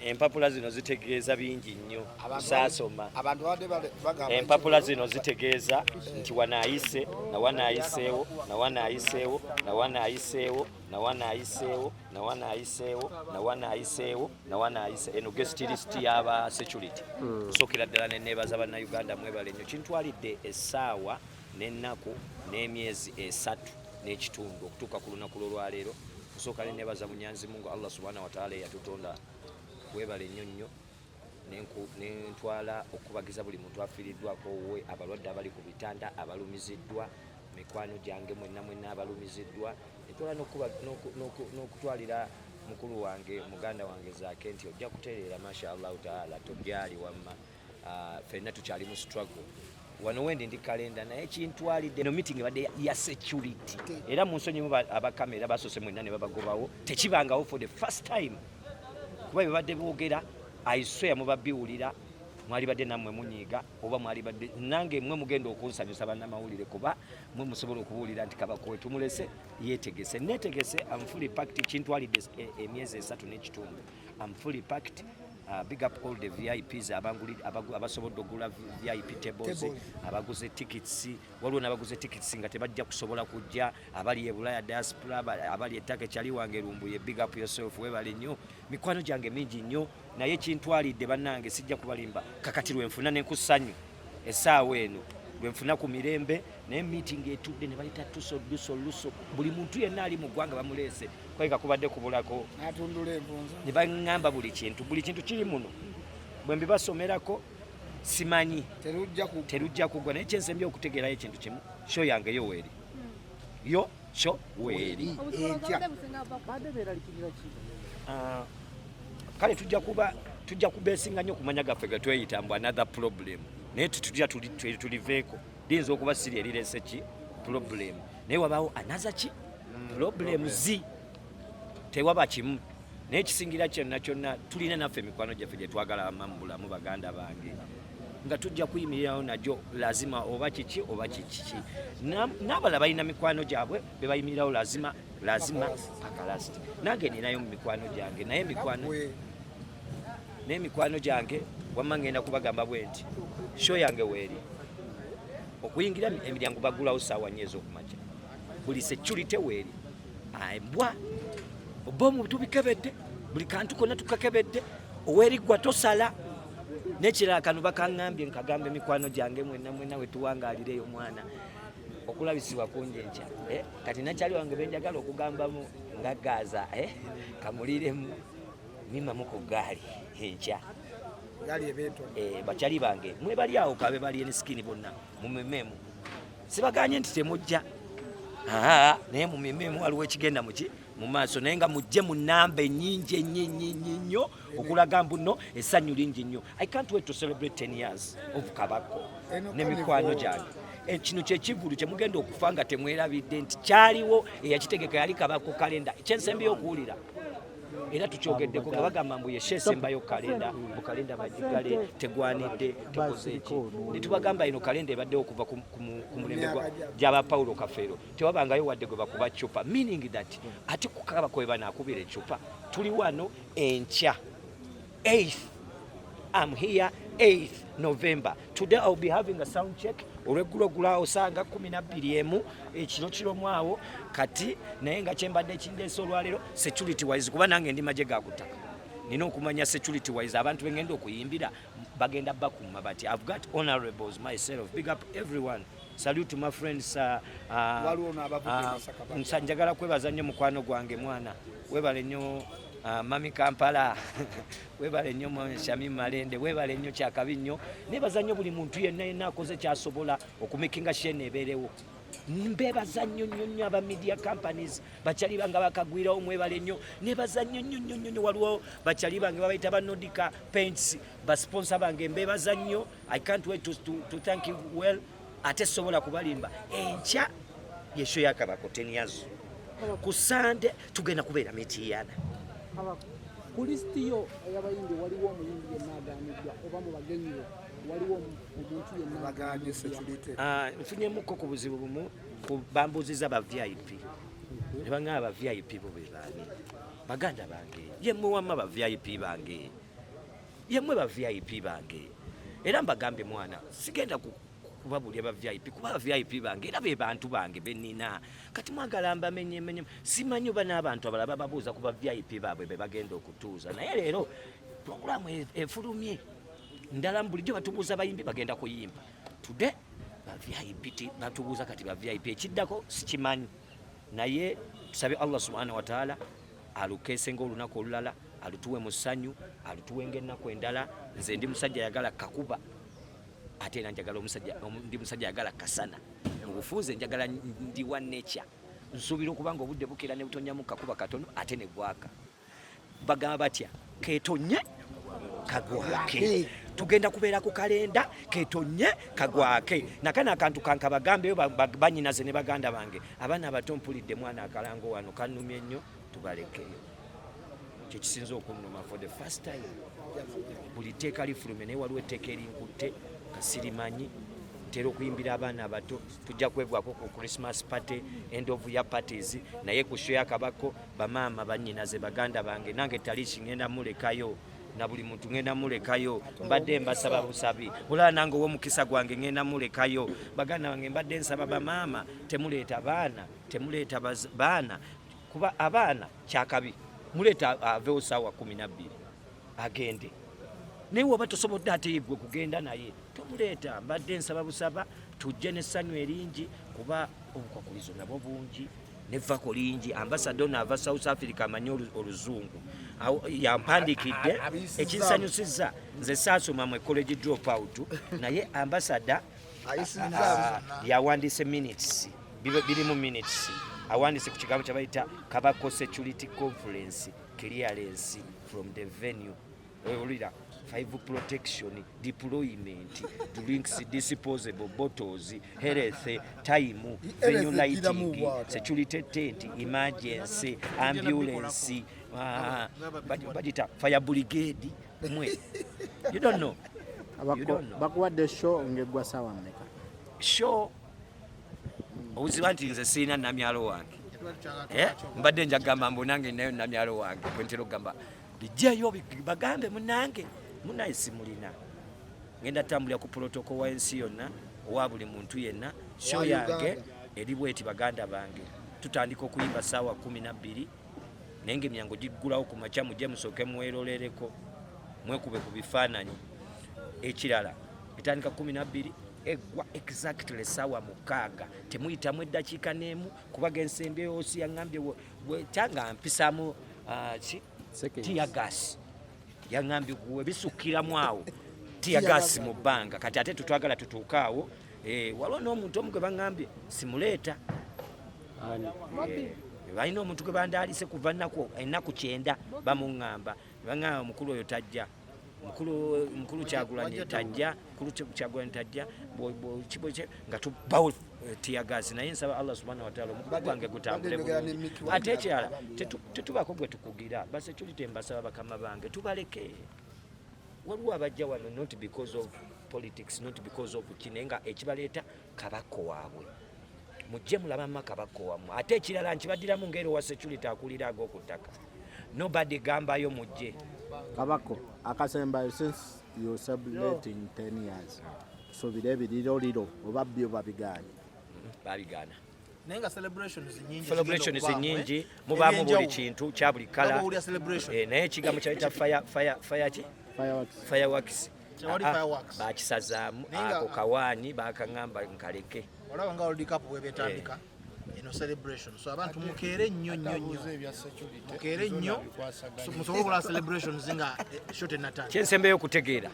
empapula zino zitegeeza bingi nnyo saasoma empapula zino zitegeeza nti wanaayise nawanaayiseewo nawanaayiseewo nawanaayiseewo nawanaayiseewo nawanaayiseewo nawanaayiseewo nawanayise eno guest list y'aba security sookera ddala neneebaza bannayuganda mwebale nnyo kintwalidde essaawa n'ennaku n'emyezi 3 n'ekitundu okutuuka ku lunaku lw'olwaleero nsooka neneebaza munyanzi mungu Allah subhanahu wa ta'ala eyatutonda webale nnyo nnyo nentwala okubagiza buli muntu afiiriddwako we abalwadde abali ku bitanda abalumiziddwa mikwano gyange mwenna abalumiziddwa netwala n'okutwalira mukulu wange muganda wange Zaake nti ojja kutereera mashallah ta'ala togyali wamma fenna tukyali mu struggle wano wendi ndi kalenda naye kintwalidde no meeting badde ya security era mu nsonyi mu abakamera basose mwenna ne babagobawo tekibangawo for the first time kuba bibadde boogera I swear mubabiwulira mwali badde nammwe munyiiga oba mwali badde nange mwe mugenda okunsanyusa bannamawulire kuba mwe musobola okubuulira nti Kabako we tumulese yeetegese neetegese I'm fully packed kintwalidde emyezi 3 n'ekitundu I'm fully packed. Big up all the VIPs abasobodde okugula VIP tables abaguze tickets waliwo n'abaguze tickets nga tebajja kusobola kujja abali e Bulaya diaspora abali ettaka kyali wange lumbuye big up yourself webale nnyo mikwano gyange mingi nnyo naye kintwalidde bannange sijja kubalimba kakati lwenfuna nenkusanyu essaawa eno lwenfuna ku mirembe naye meeting etudde ne bayita luso buli muntu yenna ali mu ggwanga bamuleese kweka kubadde kubulako atundula envunza ne baŋŋamba buli kintu kiri muno bwe mbibasomerako simanyi terujja kugwa naye kyensembye okutegeerayo ekintu kimu sho yange yo weeri yo sho weeri kale tujja kubeesinga nnyo okumanya gaffe ge tweyita mbu another problem naye tutujja tuliveeko liyinza okuba siri erirese ki problem naye wabaawo anaza ki problem zi tewaba kimu naye kisingira kyonna tulina naffe emikwano gyaffe gye twagala amambulamu baganda bange nga tujja kuyimirirawo najjo lazima oba kiki oba kiki n'abala balina mikwano gyabwe be bayimirirawo lazima pakalasiti nange ninayo mu mikwano gyange naye mikwano gyange wamma ngenda kubagamba bwe nti sho yange weeri okuyingira emiryango bagulawo ssaawa nnyo ez'okumakya buli security weeri mbwa obomu tubikebedde buli kantu konna tukakebedde oweeriggwa tosala n'ekirala kano bakaŋŋambye nkagamba emikwano gyange mwenna we tuwangaalireyo mwana okulabisibwa kungi enkya kati nakyali wange benjagala okugambamu nga Gaza kamuliremu mimamu ku gaali enkya bakyali bange mwe bali awo kabe bali enisikini bonna mumememu sibaganye nti temujja naye mumememu waliwo ekigenda mu maaso naye nga mujje mu nnamba ennyingi nnyo okulaga mbu nno essanyu lingi nnyo I can't wait to celebrate 10 years of Kabako n'emikwano gyange kino kyekivulu kyemugenda okufa nga temwerabidde nti kyaliwo eyakitegeka yali Kabako kalenda kyensembyeyo okuwulira era tukyogeddeko nga bagamba mbu yeshesembayo kalenda mu kalenda bagigale tegwanidde tekoze eki ne tubagamba ino kalenda ebaddewo okuva ku mulembe gy'aba Paulo Kafeero tewabangayo wadde gwe bakuba cupa meaning that ati ku Kabako we banaakubira ecupa tuli wano enkya 8th I'm here 8th November. Today I'll be having a sound check. Olweggulo gula osanga 12 ekiro mwawo kati naye nga kyembadde ekindeesa olwaleero security wise kuba nange ndi maje ga kutaka nina okumanya security wise abantu bengenda okuyimbira bagenda bakuma but I've got honorables myself. Big up everyone. Salute to my friends. Nsanjagala kwebaza nnyo mukwano gwange mwana webale nnyo Mami Kampala webale nnyo Shami Malende webale nnyo Kyakabi nnyo nebaza nnyo buli muntu yenna akoze kyasobola okumekinga shene eberewo mbebaza nnyo aba media companies bakyali banga bakagwirawo mwebale nnyo nebaza nnyo waliwo bakyali bange babayita ba Nordica Paints ba sponsor bange mbebaza nnyo. I can't wait to thank you well ate sobola kubalimba enkya yesho ya Kabako 10 years ku Sunday tugenda kubeera metiyana Kulistiyo yabayimbi waliwo omuyimbi yennaagaaniddwa oba mu bagenyi waliwo omuntu yennaagaanye security nfunyemuko ku buzibu bumu bambuziza ba VIP ne baŋŋamba ba VIP bo be baani baganda bange yemmwe wamma ba VIP bange yemmwe ba VIP bange era mbagambe mwana sigenda kubabulya ba VIP kuba ba VIP bange era be bantu bange benina kati mwagala mbamenye simanyi oba n'abantu abalaba babuuza ku ba VIP baabwe be bagenda okutuuza naye leero programu efulumye ndala bulijjo batubuuza bayimbi bagenda kuyimba today ba VIP batubuuza kati ba VIP ekiddako sikimanyi naye tusabe Allah subhanahu wa ta'ala alukesenga olunaku olulala alutuwe mu ssanyu alutuwe ng'ennaku endala nze ndi musajja yagala kakuba ate era njagala ndi musajja yagala kasana mu bufuuze njagala ndi wa nature nsuubira okuba nga obudde bukera ne butonyamu kakuba katono ate ne bwaka bagamba batya keetonye kagwake tugenda kubeera ku kalenda keetonye kagwake nakana akantu kanka bagambeyo banyinaze ne baganda bange abaana abato mpulidde mwana akalango wano kannumye nnyo tubalekeyo kyekisinza okunnuma for the first time buli tteeka lifulume naye waliwo etteeka erinkutte kasirimanyi ntera okuyimbira abaana abato tujja kwegwako ku Christmas party end of year parties naye ku show ya Kabako bamaama banyinaze baganda bange nange talishi ngenda mulekayo na buli muntu ngenda mulekayo mbadde mbasaba busabi bulala nange w'omukisa gwange ngenda mulekayo baganda bange mbadde nsaba bamaama temuleeta baana kuba abaana kyakabi muleta avewo sawa 12 agende naye woba tosobodde ate yegwe kugenda naye tomuleta mbadde nsaba busaba tujje n'essanyu eringi kuba obukwakulizo nabwo bungi nevako lingi ambassador nava South Africa amanyi oluzungu yampandikidde ekinsanyusiza nze saasoma mu college drop out naye ambassador yawandise minutes birimu minutes awandise ku kigambo kyabayita Kabako security conference clearance from the venue olira 5 protection deployment drinks disposable bottles health time venue lighting security tent emergency ambulance badita fire brigade mwe you don't know bakuwadde show ngegwa sawa mmeka show obuziba nti nze sirina namyalo wange mbadde njagamba mbu nange nayo namyalo wange kwentero gamba bijjayo bagambe munange munaisi mulina ngenda tambulira ku protocol wa ensi yonna owa buli muntu yenna show yange eri bweti baganda bange tutandika okuyimba sawa 12 nenge myango giggulawo ku macha muje musoke mwerolereko mwekube ku bifaananyi ekirala etandika 12 egwa exactly sawa 6 temuyitamu eddakiika n'emu kubaga ensembe yoosi yaŋŋambye bwetanga mpisamu tiyagas yaŋŋambye gwe bisukiramu awo tiyagas mu bbanga kati ate tutwagala tutuukaawo waliwo n'omuntu omu gwe baŋŋambye simuleeta balina omuntu gwe bandaalise kuva ennaku 9 bamuŋŋamba baŋŋamba omukulu oyo tajja mukulu Kyagulanyi tajja nga tubawo tiyagazi naye nsaba Allah subhanahu wa ta'ala omukulu gwange gutambule bulungi ate ekirala tetubako gwe tukugira base tulite mbasaba bakama bange tubaleke waliwo abajja wano not because of politics not because of kinenga ekibaleeta Kabako waabwe mujje mulaba Kabako wammwe ate ekirala nkibadiramu ngero wa security akulira ag'okuttaka nobody gambayo mujje Kabako akasembayo since you celebrating 10 years so biriro oba byo babiganye babigana nenga celebrations nyingi mubaamu buli kintu kya buli kala naye ekigambo kyayita fireworks bakisazaamu ako kawaanyi bakaŋŋamba nkaleke olaba nga World Cup webetandika eno celebration so abantu mukeere nnyo mukeere nnyo musobola celebrations nga shote natali kyensembe okutegeera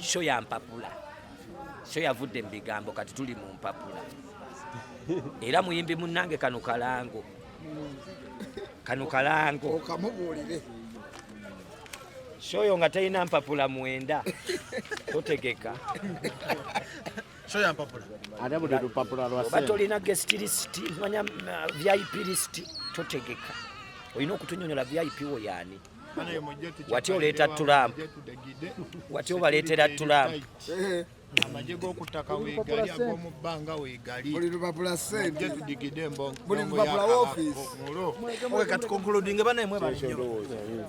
show ya mpapula show yavudde mu bigambo kati tuli mu mpapula era muyimbi munnange kano kalango okamubuulire show yo nga talina mpapula 9 totegeka show ya mpapula ate buli lupapula lwa oba tolina guest list manya VIP list totegeka olina okutunyonyola VIP wo yaani wati oleeta Trump wati obaleetera Trump amagye g'okuttaka weegali ag'omu bbanga weegali buli lupapula ssente je tudigidde buli lupapula w'ofiisi kati concluding banaye mwebali nnyo